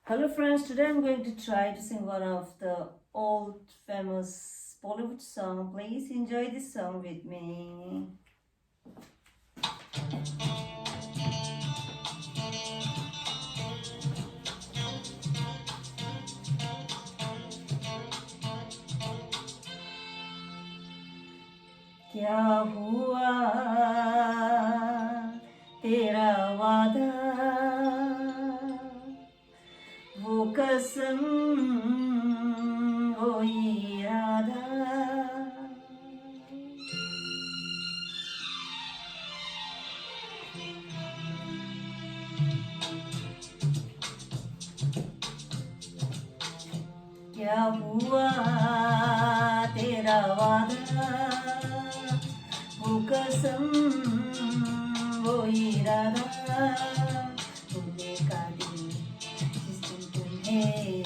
Hello friends, today I'm going to try to sing one of the old famous Bollywood song. Please enjoy this song with me. क्या हुआ तेरा वादा, वो कसम, वो इरादा, क्या हुआ तेरा वादा, वो कसम, वो इरादा, तुमने का दिन जिस दिन तुम्हें,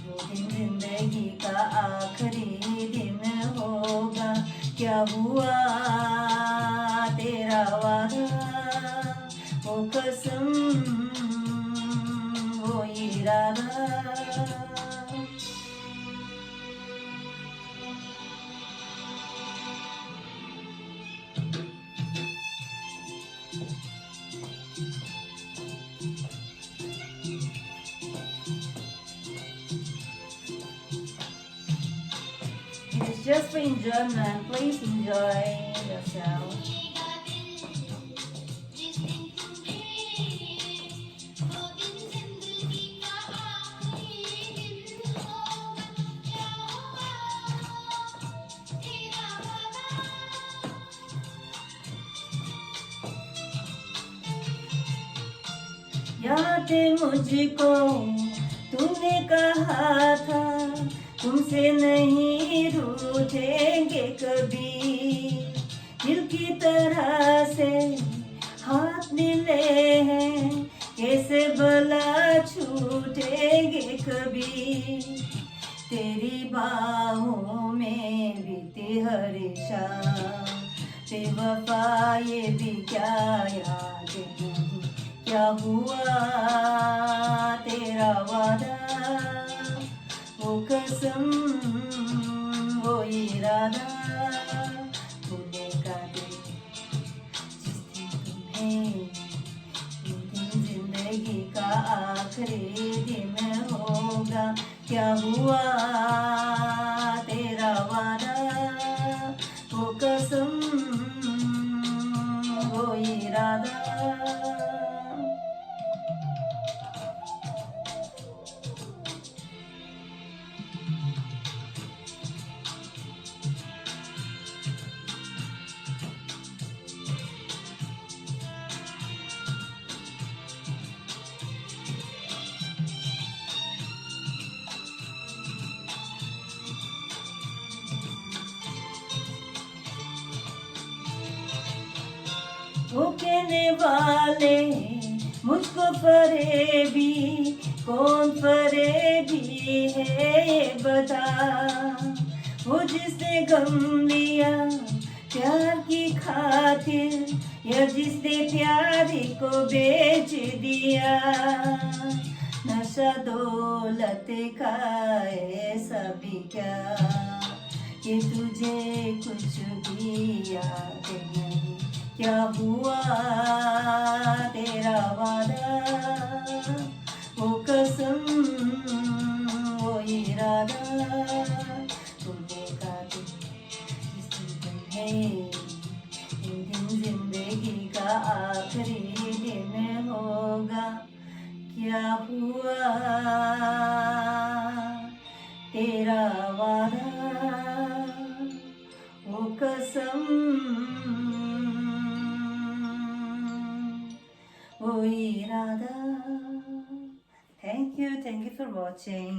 वो दिन जिंदगी का आखिरी दिन होगा। क्या हुआ तेरा वादा, वो कसम, वो इरादा। It's just for enjoyment. Please enjoy yourself. याद मुझको तूने कहा था, तुमसे नहीं रूठेंगे कभी। दिल की तरह से हाथ मिले हैं, कैसे भला छूटेंगे कभी। तेरी बाहों में बीती हर शाम, बेवफा ये भी क्या याद नहीं। क्या हुआ तेरा वादा, वो कसम, वो इरादा, भूलने का दिन जिस दिन तुम्हें, वो दिन जिंदगी का आखिरी दिन होगा। क्या हुआ तेरा वादा, वो कसम, वो इरादा। वो कहने वाले मुझको फरेबी, कौन फरेबी है ये बता। वो जिसने गम लिया प्यार की खातिर, या जिसने प्यार को बेच दिया। नशा दौलत का ऐसा भी क्या, कि तुझे कुछ भी याद नहीं। क्या हुआ तेरा वादा, वो कसम, वो इरादा, तुमने का दिन जिस दिन तुम्हें, ये दिन जिंदगी का आखिरी दिन होगा। क्या हुआ तेरा वादा, वो कसम, वो इरादा। Thank you for watching.